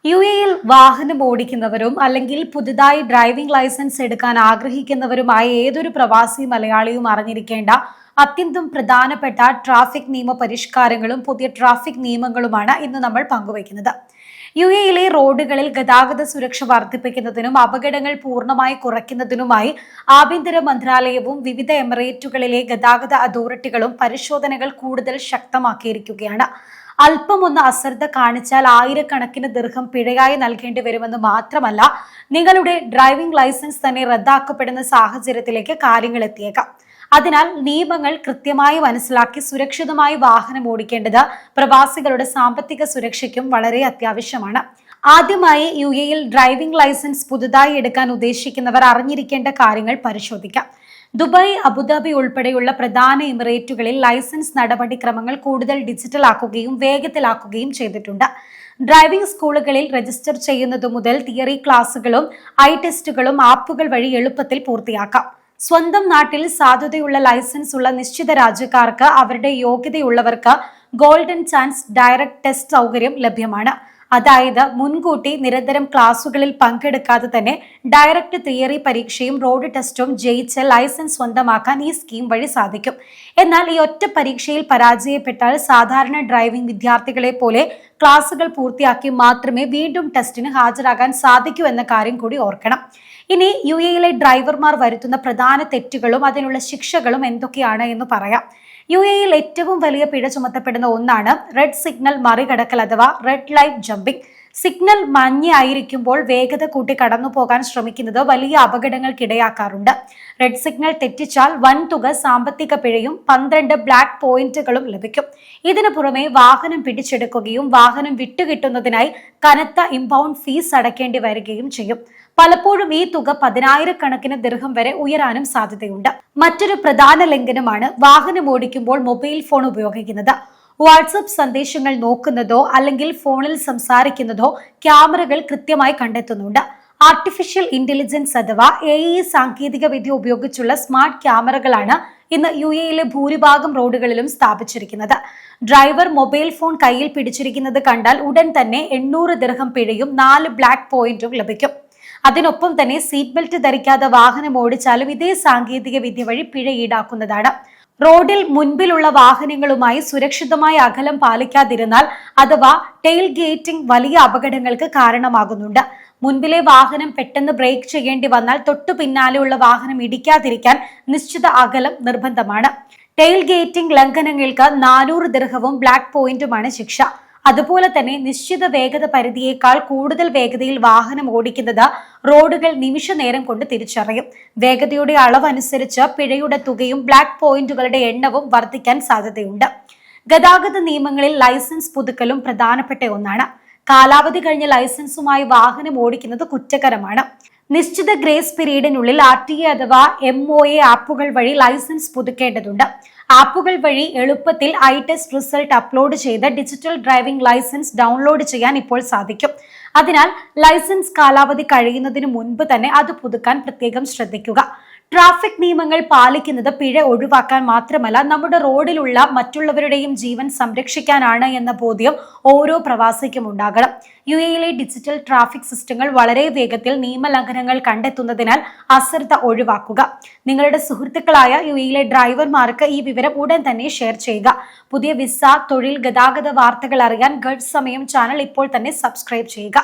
യുഎഇയിൽ വാഹനം ഓടിക്കുന്നവരും അല്ലെങ്കിൽ പുതുതായി ഡ്രൈവിംഗ് ലൈസൻസ് എടുക്കാൻ ആഗ്രഹിക്കുന്നവരുമായ ഏതൊരു പ്രവാസി മലയാളിയും അറിഞ്ഞിരിക്കേണ്ട അത്യന്തം പ്രധാനപ്പെട്ട ട്രാഫിക് നിയമ പരിഷ്കാരങ്ങളും പുതിയ ട്രാഫിക് നിയമങ്ങളുമാണ് ഇന്ന് നമ്മൾ പങ്കുവയ്ക്കുന്നത്. യുഎഇയിലെ റോഡുകളിൽ ഗതാഗത സുരക്ഷ വർദ്ധിപ്പിക്കുന്നതിനും അപകടങ്ങൾ പൂർണ്ണമായി കുറയ്ക്കുന്നതിനുമായി ആഭ്യന്തര മന്ത്രാലയവും വിവിധ എമിറേറ്റുകളിലെ ഗതാഗത അതോറിറ്റികളും പരിശോധനകൾ കൂടുതൽ ശക്തമാക്കിയിരിക്കുകയാണ്. അല്പമൊന്ന് അശ്രദ്ധ കാണിച്ചാൽ ആയിരക്കണക്കിന് ദിർഹം പിഴയായി നൽകേണ്ടി വരുമെന്ന് മാത്രമല്ല, നിങ്ങളുടെ ഡ്രൈവിംഗ് ലൈസൻസ് തന്നെ റദ്ദാക്കപ്പെടുന്ന സാഹചര്യത്തിലേക്ക് കാര്യങ്ങൾ എത്തിയേക്കാം. അതിനാൽ നിയമങ്ങൾ കൃത്യമായി മനസ്സിലാക്കി സുരക്ഷിതമായി വാഹനം ഓടിക്കേണ്ടത് പ്രവാസികളുടെ സാമ്പത്തിക സുരക്ഷയ്ക്കും വളരെ അത്യാവശ്യമാണ്. ആദ്യമായി യുഎഇയിൽ ഡ്രൈവിംഗ് ലൈസൻസ് പുതുതായി എടുക്കാൻ ഉദ്ദേശിക്കുന്നവർ അറിഞ്ഞിരിക്കേണ്ട കാര്യങ്ങൾ പരിശോധിക്കാം. ദുബായ്, അബുദാബി ഉൾപ്പെടെയുള്ള പ്രധാന എമിറേറ്റുകളിൽ ലൈസൻസ് നടപടിക്രമങ്ങൾ കൂടുതൽ ഡിജിറ്റൽ ആക്കുകയും വേഗത്തിലാക്കുകയും ചെയ്തിട്ടുണ്ട്. ഡ്രൈവിംഗ് സ്കൂളുകളിൽ രജിസ്റ്റർ ചെയ്യുന്നതു മുതൽ തിയറി ക്ലാസുകളും ടെസ്റ്റുകളും ആപ്പുകൾ വഴി എളുപ്പത്തിൽ പൂർത്തിയാക്കാം. സ്വന്തം നാട്ടിൽ സാധുതയുള്ള ലൈസൻസ് ഉള്ള നിശ്ചിത രാജ്യക്കാർക്ക് അവരുടെ യോഗ്യതയുള്ളവർക്ക് ഗോൾഡൻ ചാൻസ് ഡയറക്ട് ടെസ്റ്റ് സൗകര്യം ലഭ്യമാണ്. അതായത് മുൻകൂട്ടി നിരന്തരം ക്ലാസുകളിൽ പങ്കെടുക്കാതെ തന്നെ ഡയറക്റ്റ് തിയറി പരീക്ഷയും റോഡ് ടെസ്റ്റും ജയിച്ച് ലൈസൻസ് സ്വന്തമാക്കാൻ ഈ സ്കീം വഴി സാധിക്കും. എന്നാൽ ഈ ഒറ്റ പരീക്ഷയിൽ പരാജയപ്പെട്ടാൽ സാധാരണ ഡ്രൈവിംഗ് വിദ്യാർത്ഥികളെ പോലെ ക്ലാസുകൾ പൂർത്തിയാക്കി മാത്രമേ വീണ്ടും ടെസ്റ്റിന് ഹാജരാകാൻ സാധിക്കൂ എന്ന കാര്യം കൂടി ഓർക്കണം. ഇനി യുഎഇയിലെ ഡ്രൈവർമാർ വരുത്തുന്ന പ്രധാന തെറ്റുകളും അതിനുള്ള ശിക്ഷകളും എന്തൊക്കെയാണ് എന്ന് പറയാം. യുഎഇയിൽ ഏറ്റവും വലിയ പിഴ ചുമത്തപ്പെടുന്ന ഒന്നാണ് റെഡ് സിഗ്നൽ മറികടക്കൽ അഥവാ റെഡ് ലൈറ്റ് ജമ്പിംഗ്. സിഗ്നൽ മഞ്ഞയായിരിക്കുമ്പോൾ വേഗത കൂട്ടി കടന്നു പോകാൻ ശ്രമിക്കുന്നത് വലിയ അപകടങ്ങൾക്കിടയാക്കാറുണ്ട്. റെഡ് സിഗ്നൽ തെറ്റിച്ചാൽ വൻതുക സാമ്പത്തിക പിഴയും 12 ബ്ലാക്ക് പോയിന്റുകളും ലഭിക്കും. ഇതിനു പുറമെ വാഹനം പിടിച്ചെടുക്കുകയും വാഹനം വിട്ടുകിട്ടുന്നതിനായി കനത്ത ഇമ്പൗണ്ട് ഫീസ് അടയ്ക്കേണ്ടി വരികയും ചെയ്യും. പലപ്പോഴും ഈ തുക 10,000 ദിർഹം വരെ ഉയരാനും സാധ്യതയുണ്ട്. മറ്റൊരു പ്രധാന ലംഘനമാണ് വാഹനം ഓടിക്കുമ്പോൾ മൊബൈൽ ഫോൺ ഉപയോഗിക്കുന്നത്. വാട്സപ്പ് സന്ദേശങ്ങൾ നോക്കുന്നതോ അല്ലെങ്കിൽ ഫോണിൽ സംസാരിക്കുന്നതോ ക്യാമറകൾ കൃത്യമായി കണ്ടെത്തുന്നുണ്ട്. ആർട്ടിഫിഷ്യൽ ഇന്റലിജൻസ് അഥവാ AI സാങ്കേതിക വിദ്യ ഉപയോഗിച്ചുള്ള സ്മാർട്ട് ക്യാമറകളാണ് ഇന്ന് യുഎഇയിലെ ഭൂരിഭാഗം റോഡുകളിലും സ്ഥാപിച്ചിരിക്കുന്നത്. ഡ്രൈവർ മൊബൈൽ ഫോൺ കയ്യിൽ പിടിച്ചിരിക്കുന്നത് കണ്ടാൽ ഉടൻ തന്നെ 800 ദിർഹം പിഴയും 4 ബ്ലാക്ക് പോയിന്റും ലഭിക്കും. അതിനൊപ്പം തന്നെ സീറ്റ് ബെൽറ്റ് ധരിക്കാതെ വാഹനം ഓടിച്ചാലും ഇതേ സാങ്കേതിക വിദ്യ വഴി പിഴ ഈടാക്കുന്നതാണ്. റോഡിൽ മുൻപിലുള്ള വാഹനങ്ങളുമായി സുരക്ഷിതമായ അകലം പാലിക്കാതിരുന്നാൽ അഥവാ ടെയിൽ ഗേറ്റിംഗ് വലിയ അപകടങ്ങൾക്ക് കാരണമാകുന്നുണ്ട്. മുൻപിലെ വാഹനം പെട്ടെന്ന് ബ്രേക്ക് ചെയ്യേണ്ടി വന്നാൽ തൊട്ടു പിന്നാലെയുള്ള വാഹനം ഇടിക്കാതിരിക്കാൻ നിശ്ചിത അകലം നിർബന്ധമാണ്. ടെയിൽ ഗേറ്റിംഗ് ലംഘനങ്ങൾക്ക് 400 ദിർഹവും ബ്ലാക്ക് പോയിന്റുമാണ് ശിക്ഷ. അതുപോലെ തന്നെ നിശ്ചിത വേഗത പരിധിയേക്കാൾ കൂടുതൽ വേഗതയിൽ വാഹനം ഓടിക്കുന്നത് റോഡുകൾ നിമിഷ നേരം കൊണ്ട് തിരിച്ചറിയും. വേഗതയുടെ അളവനുസരിച്ച് പിഴയുടെ തുകയും ബ്ലാക്ക് പോയിന്റുകളുടെ എണ്ണവും വർദ്ധിക്കാൻ സാധ്യതയുണ്ട്. ഗതാഗത നിയമങ്ങളിൽ ലൈസൻസ് പുതുക്കലും പ്രധാനപ്പെട്ട ഒന്നാണ്. കാലാവധി കഴിഞ്ഞ ലൈസൻസുമായി വാഹനം ഓടിക്കുന്നത് കുറ്റകരമാണ്. നിശ്ചിത ഗ്രേസ് പീരീഡിനുള്ളിൽ RTA അഥവാ MOA ആപ്പുകൾ വഴി ലൈസൻസ് പുതുക്കേണ്ടതുണ്ട്. ആപ്പുകൾ വഴി എളുപ്പത്തിൽ ടെസ്റ്റ് റിസൾട്ട് അപ്ലോഡ് ചെയ്ത് ഡിജിറ്റൽ ഡ്രൈവിംഗ് ലൈസൻസ് ഡൗൺലോഡ് ചെയ്യാൻ ഇപ്പോൾ സാധിക്കും. അതിനാൽ ലൈസൻസ് കാലാവധി കഴിയുന്നതിന് മുൻപ് തന്നെ അത് പുതുക്കാൻ പ്രത്യേകം ശ്രദ്ധിക്കുക. ട്രാഫിക് നിയമങ്ങൾ പാലിക്കുന്നത് പിഴ ഒഴിവാക്കാൻ മാത്രമല്ല, നമ്മുടെ റോഡിലുള്ള മറ്റുള്ളവരുടെയും ജീവൻ സംരക്ഷിക്കാനാണ് എന്ന ബോധ്യം ഓരോ പ്രവാസിക്കും ഉണ്ടാകണം. യുഎഇയിലെ ഡിജിറ്റൽ ട്രാഫിക് സിസ്റ്റങ്ങൾ വളരെ വേഗത്തിൽ നിയമലംഘനങ്ങൾ കണ്ടെത്തുന്നതിനാൽ അശ്രദ്ധ ഒഴിവാക്കുക. നിങ്ങളുടെ സുഹൃത്തുക്കളായ യുഎഇയിലെ ഡ്രൈവർമാർക്ക് ഈ വിവരം ഉടൻ തന്നെ ഷെയർ ചെയ്യുക. പുതിയ വിസ, തൊഴിൽ, ഗതാഗത വാർത്തകൾ അറിയാൻ ഗൾഫ് സമയം ചാനൽ ഇപ്പോൾ തന്നെ സബ്സ്ക്രൈബ് ചെയ്യുക.